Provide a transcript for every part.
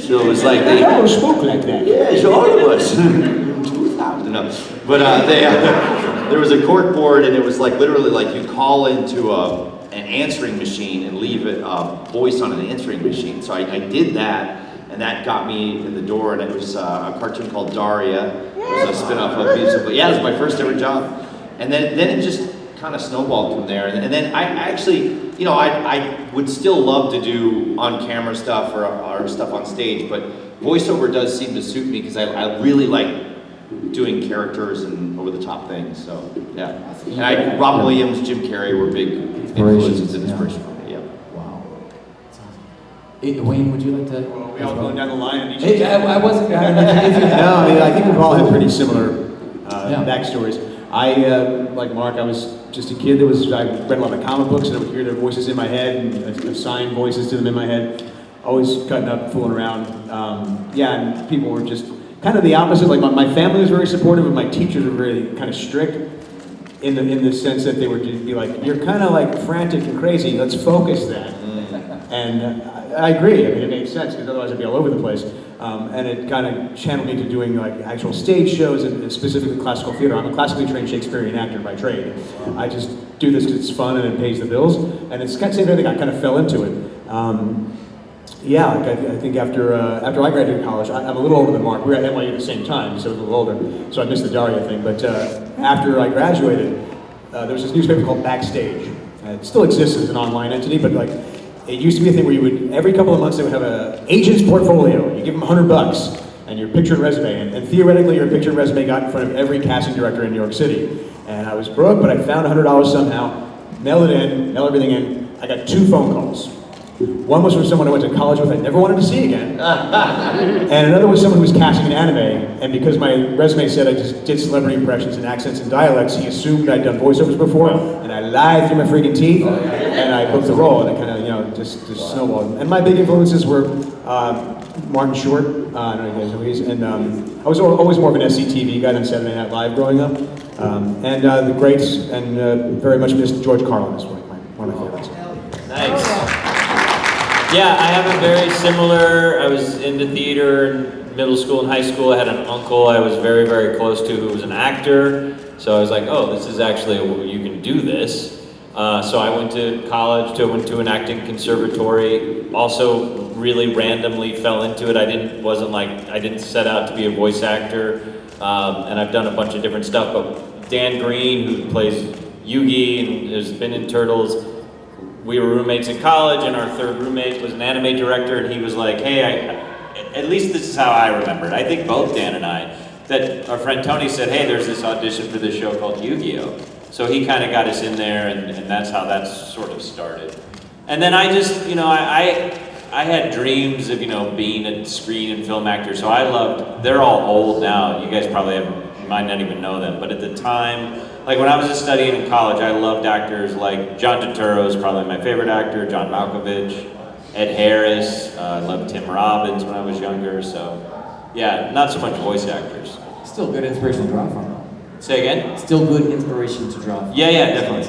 So it was like they almost spoke like that. Yeah, sure it was. 2000, no. But there was a cork board, and it was like literally like you call into an answering machine and leave a voice on an answering machine. So I did that, and that got me in the door. And it was a cartoon called Daria. It was a spin-off of musical. Yeah, it was my first ever job. And then it just kind of snowballed from there. And then I actually, you know, I would still love to do on-camera stuff or stuff on stage, but voiceover does seem to suit me because I really like doing characters and over-the-top things. So yeah, and Robin Williams, Jim Carrey were big influences and inspiration for me. Yeah. Wow. Wayne, would you like to? Well, we all going down the line. Hey, I wasn't. No, I mean, I think we've all had pretty similar backstories. Like Mark, I was just a kid I read a lot of comic books and I would hear their voices in my head and assign voices to them in my head. Always cutting up, fooling around. And people were just kind of the opposite. Like my family was very supportive, and my teachers were really kind of strict in the sense that they would be like, "You're kind of like frantic and crazy. Let's focus that." And I agree. I mean, it made sense because otherwise I'd be all over the place. And it kind of channeled me to doing like actual stage shows and specifically classical theater. I'm a classically trained Shakespearean actor by trade. I just do this because it's fun and it pays the bills. And it's kind of the same thing. I kind of fell into it. I think after I graduated college, I'm a little older than Mark. We were at NYU at the same time, so I was a little older. So I missed the Daria thing. But after I graduated, there was this newspaper called Backstage. It still exists as an online entity, but like. It used to be a thing where you would, every couple of months they would have an agent's portfolio. You give them $100 and your picture and resume. And theoretically your picture and resume got in front of every casting director in New York City. And I was broke, but I found $100 somehow, mailed everything in. I got 2 phone calls. One was from someone I went to college with I never wanted to see again. And another was someone who was casting an anime. And because my resume said I just did celebrity impressions and accents and dialects, he assumed I'd done voiceovers before. And I lied through my freaking teeth. And I booked the role. And it kind of, just snowballed. And my big influences were Martin Short. I don't know if you guys know who he is. And I was always more of an SCTV guy than Saturday Night Live growing up. And the greats, and very much missed George Carlin is one of my favorites. Nice. Yeah, I have a very similar, I was into theater in middle school and high school. I had an uncle I was very, very close to who was an actor. So I was like, oh, this is actually, you can do this. So I went to college, went to an acting conservatory, also really randomly fell into it. I didn't set out to be a voice actor, and I've done a bunch of different stuff, but Dan Green, who plays Yugi and has been in Turtles, we were roommates in college, and our third roommate was an anime director, and he was like, hey, at least this is how I remember it. I think both Dan and I, that our friend Tony said, hey, there's this audition for this show called Yu-Gi-Oh! So he kind of got us in there, and that's how that sort of started. And then I just, I had dreams of, being a screen and film actor, so I loved, they're all old now, you guys probably might not even know them, but at the time, like when I was studying in college, I loved actors like John Turturro is probably my favorite actor, John Malkovich, Ed Harris, I loved Tim Robbins when I was younger, so yeah, not so much voice actors. Still good inspiration to draw from. Say again? Still good inspiration to draw from. Yeah, definitely.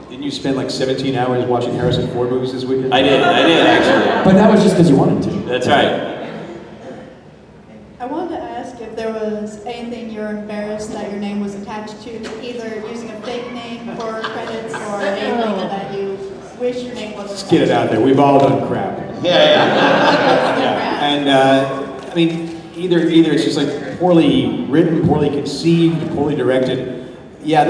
Didn't you spend like 17 hours watching Harrison Ford movies this weekend? I did actually. But that was just because you wanted to. That's right. I wanted to ask if there was anything you're embarrassed that your name was attached to, either using a fake name for credits or anything that you wish your name wasn't. Let's get it out there. We've all done crap. Yeah. And I mean, either it's just like poorly written, poorly conceived, poorly directed. Yeah,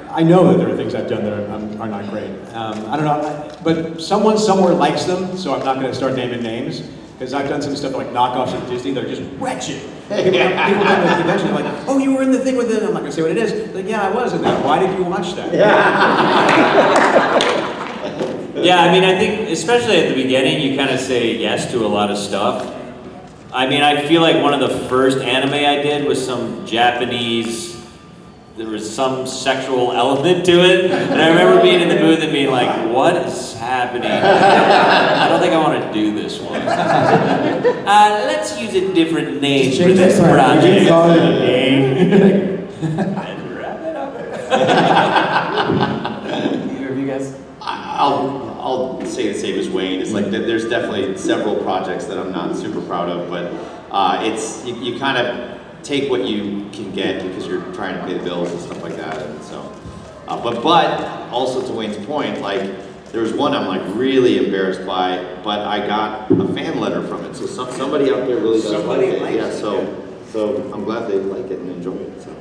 I know that there are things I've done that are not great. I don't know, but someone somewhere likes them, so I'm not going to start naming names. Because I've done some stuff like knockoffs at Disney that are just wretched. People come to the convention like, oh, you were in the thing with it. I'm not going to say what it is. Like, yeah, I was in that. Why did you watch that? Yeah, I mean, I think, especially at the beginning, you kind of say yes to a lot of stuff. I mean, I feel like one of the first anime I did was some Japanese, there was some sexual element to it. And I remember being in the booth and being like, what is happening? I don't think I want to do this one. Let's use a different name for this project. Either of you guys? I'll I'll say the same as Wayne. It's like there's definitely several projects that I'm not super proud of, but it's you kind of take what you can get because you're trying to pay the bills and stuff like that. And so, but also to Wayne's point, like there was one I'm like really embarrassed by, but I got a fan letter from it. So somebody out there really does like it. Yeah. So I'm glad they like it and enjoy it. So.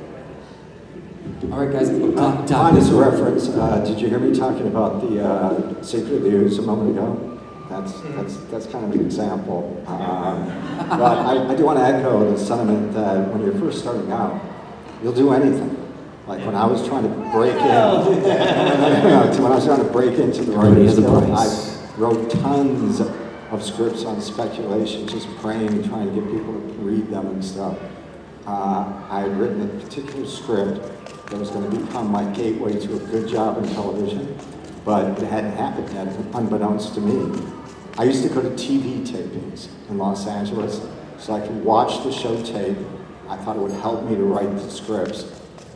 All right, guys. Time as a reference, did you hear me talking about the secret views a moment ago? That's kind of an example. But I do want to echo the sentiment that when you're first starting out, you'll do anything. Like when I was trying to break into the writing skill, I wrote tons of scripts on speculation, just praying, trying to get people to read them and stuff. I had written a particular script that was going to become my gateway to a good job in television, but it hadn't happened yet, unbeknownst to me. I used to go to TV tapings in Los Angeles so I could watch the show tape. I thought it would help me to write the scripts.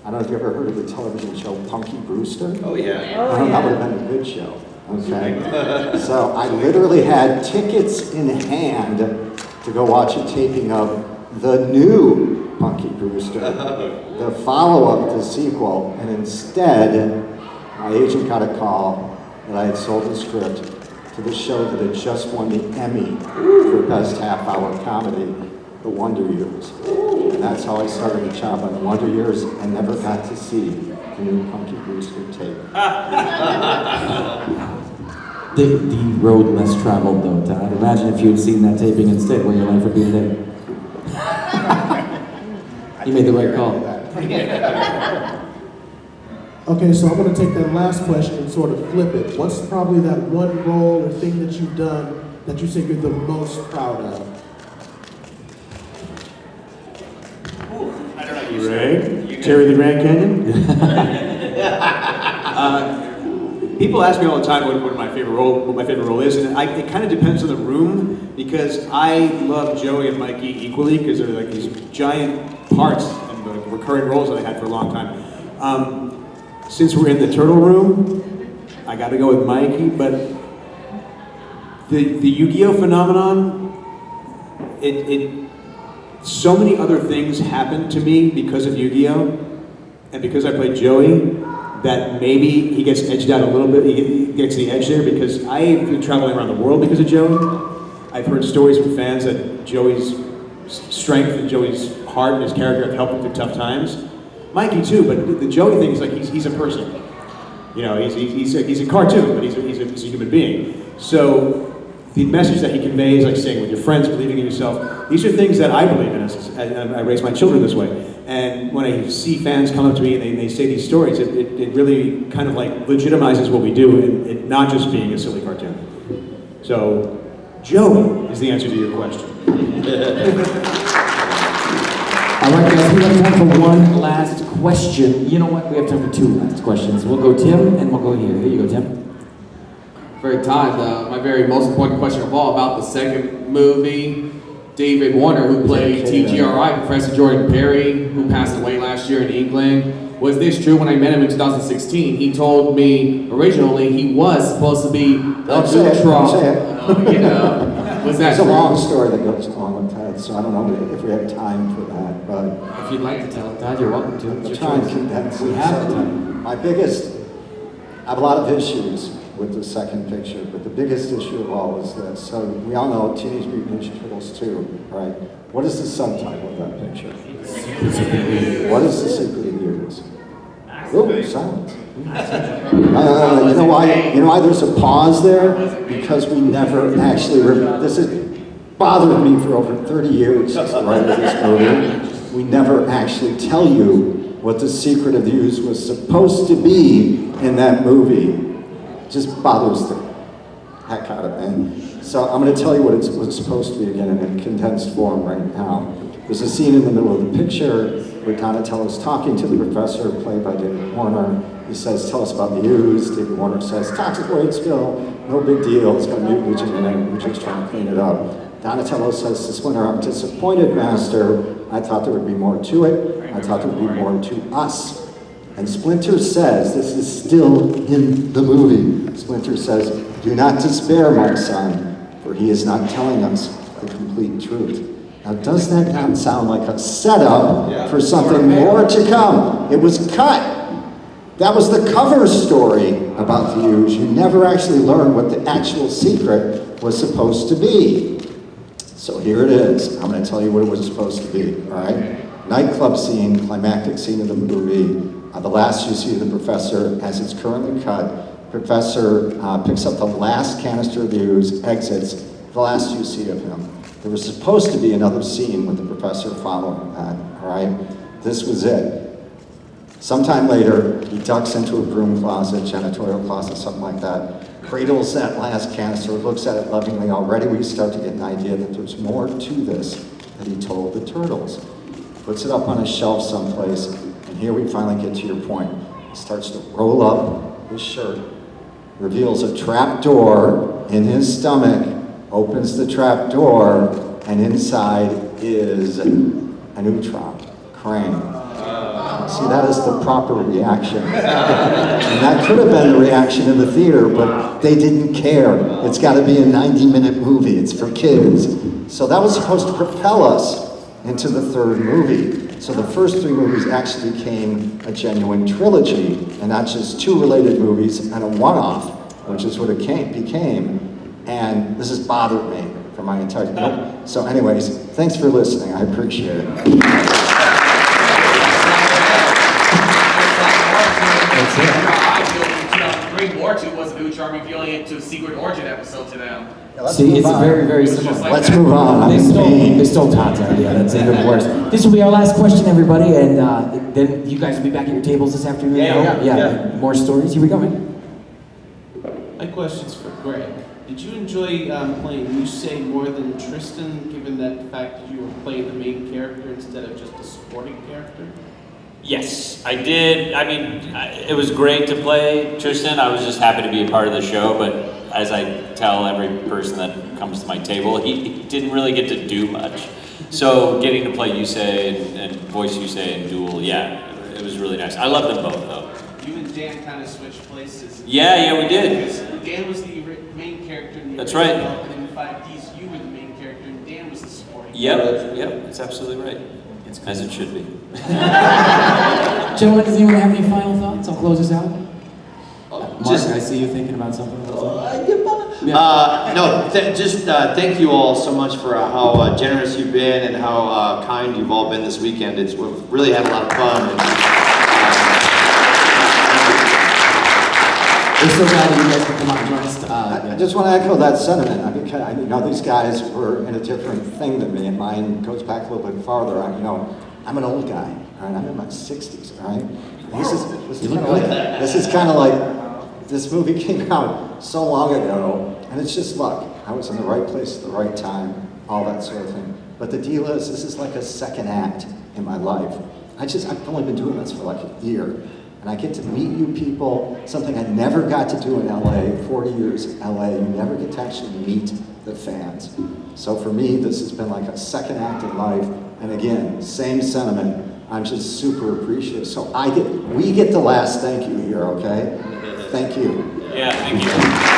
I don't know if you ever heard of the television show Punky Brewster? Oh yeah. That would have been a good show. Okay. So I literally had tickets in hand to go watch a taping of the new Punky Brewster, the follow-up to the sequel, and instead, my agent got a call that I had sold the script to the show that had just won the Emmy for Best Half-Hour Comedy, The Wonder Years. And that's how I started the job on The Wonder Years and never got to see the new Punky Brewster tape. The road less traveled, though, Todd. Imagine if you had seen that taping instead, where your life would be today. You made the right call. Okay, so I'm going to take that last question and sort of flip it. What's probably that one role or thing that you've done that you say you're the most proud of? I don't know. You ready? Terry the Grand Canyon? People ask me all the time what my favorite role is, and it kind of depends on the room because I love Joey and Mikey equally because they're like these giant parts and the recurring roles that I had for a long time. Since we're in the turtle room, I got to go with Mikey, but the Yu-Gi-Oh phenomenon, so many other things happened to me because of Yu-Gi-Oh, and because I played Joey, that maybe he gets edged out a little bit, he gets the edge there because I've been traveling around the world because of Joey. I've heard stories from fans that Joey's strength and Joey's heart and his character have helped him through tough times. Mikey too, but the Joey thing is like he's a person. You know, he's a cartoon, but he's a human being. So the message that he conveys, like staying with your friends, believing in yourself, these are things that I believe in, and I raise my children this way. And when I see fans come up to me and they say these stories, it really kind of like legitimizes what we do, and it not just being a silly cartoon. So, Joey is the answer to your question. All right, guys, we have time for one last question. You know what? We have time for two last questions. We'll go Tim, and we'll go here. Here you go, Tim. Very Todd, my very most important question of all about the second movie. David Warner, who played TGRI, Professor Jordan Perry, who passed away last year in England. Was this true? When I met him in 2016, he told me originally he was supposed to be the neutral. You know, was that It's a true? long story that goes along with that, so I don't know if we have time for that, but If you'd like to tell it, Todd, you're welcome to. It's I'll your try and choice. condense it. We have So, time. I have a lot of issues with the second picture, but the biggest issue of all is this. So we all know Teenage Mutant Ninja Turtles 2, right? What is the subtitle of that picture? What is the secret of use? Ooh, silence. You know why? You know why there's a pause there? Because we never actually. This has bothered me for over 30 years since the writing of this movie. We never actually tell you what the secret of use was supposed to be in that movie. It just bothers the heck out of me. So I'm going to tell you what it was supposed to be again in a condensed form right now. There's a scene in the middle of the picture where Donatello's talking to the professor, played by David Warner. He says, "Tell us about the ooze." David Warner says, "Toxic waste spill, no big deal. It's got a mutant agent in it. We're just trying to clean it up." Donatello says to Splinter, "I'm disappointed, Master. I thought there would be more to it. I thought there would be more to us." And Splinter says, this is still in the movie, Splinter says, "Do not despair, my son, for he is not telling us the complete truth." Now, does that not sound like a setup for something more to come? It was cut. That was the cover story about the Uge. You never actually learned what the actual secret was supposed to be. So here it is. I'm going to tell you what it was supposed to be, all right? Nightclub scene, climactic scene of the movie. The last you see of the professor, as it's currently cut, professor picks up the last canister of the Uge, exits, the last you see of him. There was supposed to be another scene with the professor following that, all right? This was it. Sometime later, he ducks into a broom closet, janitorial closet, something like that, cradles that last canister, looks at it lovingly. Already we start to get an idea that there's more to this that he told the turtles. Puts it up on a shelf someplace, and here we finally get to your point. He starts to roll up his shirt, reveals a trap door in his stomach, opens the trap door, and inside is an neutron, Krang. See, that is the proper reaction. And that could have been the reaction in the theater, but they didn't care. It's got to be a 90-minute movie. It's for kids. So that was supposed to propel us into the third movie. So the first three movies actually became a genuine trilogy, and not just two related movies and a one-off, which is what it became. And this has bothered me for my entire life. So anyways, thanks for listening. I appreciate it. War 2 was New Charm revealing it to a Secret Origin episode to them. See, it's very, very similar. Let's move on. They stole Todd's idea. That's even worse. This will be our last question, everybody, and then you guys will be back at your tables this afternoon. Yeah. More stories. Here we go, man. My question's for Greg. Did you enjoy playing Yusei more than Tristan, given that the fact that you were playing the main character instead of just a supporting character? Yes, I did. I mean, it was great to play Tristan. I was just happy to be a part of the show, but as I tell every person that comes to my table, he didn't really get to do much. So getting to play Yusei and voice Yusei and Duel, yeah, it was really nice. I love them both, though. You and Dan kind of switched places. Yeah, we did. Because Dan was the main character in the That's original, right. and in 5Ds, you were the main character, and Dan was the supporting Yep, that's absolutely right. As it should be. Gentlemen, does anyone have any final thoughts? I'll close this out. Mark, Just- I see you thinking about something. Thank you all so much for how generous you've been and how kind you've all been this weekend. We've really had a lot of fun. We're so glad that you guys could come out and join us. I just want to echo that sentiment. I mean, these guys were in a different thing than me, and mine goes back a little bit farther. I'm an old guy, all right? I'm in my 60s, all right? This is kind of like, this movie came out so long ago, and it's just luck. I was in the right place at the right time, all that sort of thing. But the deal is, this is like a second act in my life. I've only been doing this for like a year. And I get to meet you people, something I never got to do in LA, 40 years in LA, you never get to actually meet the fans. So for me, this has been like a second act in life, and again, same sentiment, I'm just super appreciative. So we get the last thank you here, okay? Thank you. Yeah, thank you.